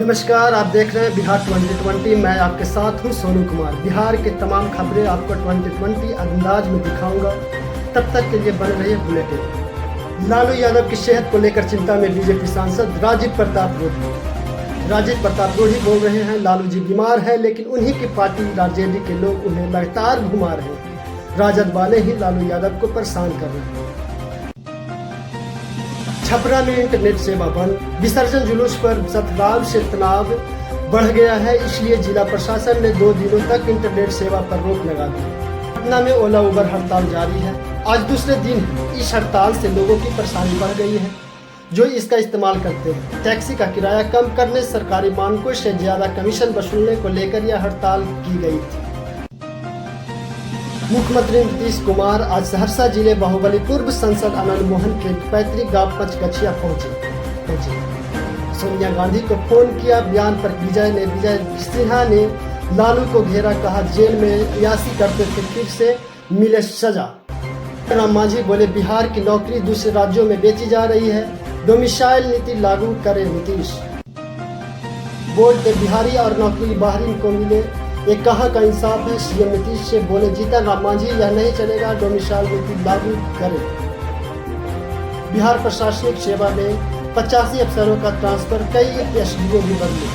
नमस्कार, आप देख रहे हैं बिहार 2020। मैं आपके साथ हूं सोनू कुमार। बिहार के तमाम खबरें आपको 2020 अंदाज में दिखाऊंगा। तब तक के लिए बने रहिए बुलेटिन। लालू यादव की सेहत को लेकर चिंता में बीजेपी सांसद राजीव प्रताप रूढ़ी बोल रहे हैं लालू जी बीमार हैं, लेकिन उन्हीं की पार्टी आरजेडी के लोग उन्हें लगातार घुमा रहे हैं। राजद वाले ही लालू यादव को परेशान कर रहे हैं। छपरा में इंटरनेट सेवा बंद। विसर्जन जुलूस पर सतलाव से तनाव बढ़ गया है, इसलिए जिला प्रशासन ने 2 दिनों तक इंटरनेट सेवा पर रोक लगा दी। पटना में ओला उबर हड़ताल जारी है। आज दूसरे दिन इस हड़ताल से लोगों की परेशानी बढ़ गई है जो इसका इस्तेमाल करते हैं। टैक्सी का किराया कम करने, सरकारी मानकों से ज्यादा कमीशन वसूलने को लेकर यह हड़ताल की गई थी। मुख्यमंत्री नीतीश कुमार आज सहरसा जिले बाहुबली पूर्व सांसद आनंद मोहन के पैतृक गांव पंचगछिया पहुंचे। सोनिया गांधी को फोन किया। बयान पर विजय सिन्हा ने लालू को घेरा, कहा जेल में अयाशी करते थे फिर से मिले सजा। राम मांझी बोले बिहार की नौकरी दूसरे राज्यों में बेची जा रही है, डोमिसाइल नीति लागू करे नीतीश। बोर्ड के बिहारी और नौकरी बाहरी को मिले, ये कहाँ का इंसाफ है। सीएम नीतीश से बोले जीतन राम मांझी यह नहीं चलेगा, डोमिसाइल नीति लागू करें। बिहार प्रशासनिक सेवा में 85 अफसरों का ट्रांसफर, कई एसडीओ भी बदले।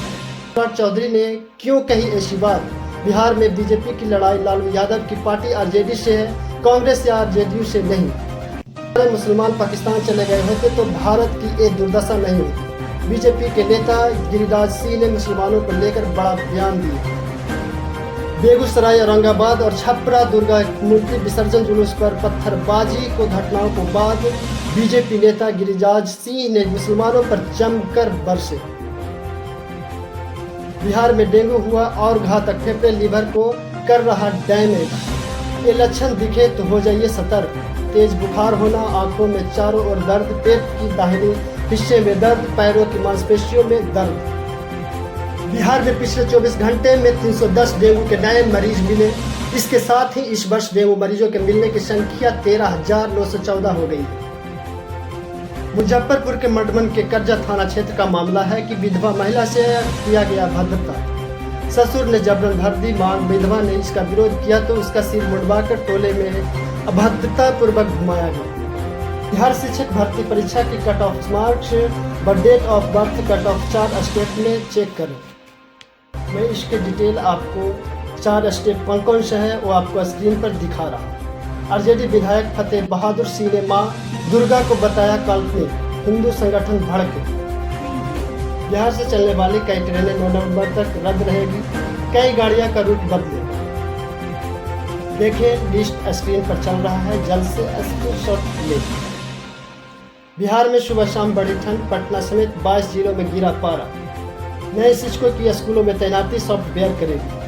चौधरी ने क्यों कही ऐसी बात। बिहार में बीजेपी की लड़ाई लालू यादव की पार्टी आरजेडी से है, कांग्रेस या आरजेडी से नहीं। अगर मुसलमान पाकिस्तान चले गए होते तो भारत की ये दुर्दशा नहीं होती। बीजेपी के नेता गिरिराज सिंह ने मुसलमानों को लेकर बड़ा बयान दिया। बेगूसराय, औरंगाबाद और छपरा दुर्गा मूर्ति विसर्जन जुलूस पर पत्थरबाजी को घटनाओं के बाद बीजेपी नेता गिरिराज सिंह ने मुसलमानों पर जमकर बरसे। बिहार में डेंगू हुआ और घातक, फेफड़े लीवर को कर रहा डैमेज। ये लक्षण दिखे तो हो जाइए सतर्क। तेज बुखार होना, आंखों में चारों ओर दर्द, पेट की दाहिने हिस्से में दर्द, पैरों की मांसपेशियों में दर्द। बिहार में पिछले 24 घंटे में 310 डेंगू के नए मरीज मिले। इसके साथ ही इस वर्ष डेंगू मरीजों के मिलने की संख्या 13,914 हो गई है। मुजफ्फरपुर के मडमन के कर्जा थाना क्षेत्र का मामला है कि विधवा महिला से किया गया भद्रता। ससुर ने जबरन भर दी मांग, विधवा ने इसका विरोध किया तो उसका सिर मुड़वाकर टोले में अभद्रता पूर्वक घुमाया गया। बिहार शिक्षक भर्ती परीक्षा की कट ऑफ मार्क्स व date of birth cut off 4 state में चेक करें। मैं इसके डिटेल आपको 4 स्टेप कौन से है वो आपको स्क्रीन पर दिखा रहा हूँ। आरजेडी विधायक फतेह बहादुर सिंह ने मां दुर्गा को बताया काल्पनिक, हिंदू संगठन भड़के। बिहार से चलने वाली कई ट्रेनें 9 नवंबर तक रद्द रहेगी, कई गाड़ियां का रूट बदले। देखें लिस्ट स्क्रीन पर चल रहा है, जल्द से स्क्रीनशॉट ले। बिहार में सुबह शाम बड़ी ठंड, पटना समेत 22 जिलों में गिरा पारा। नए शिक्षकों की स्कूलों में तैनाती सॉफ्टवेयर करेगी।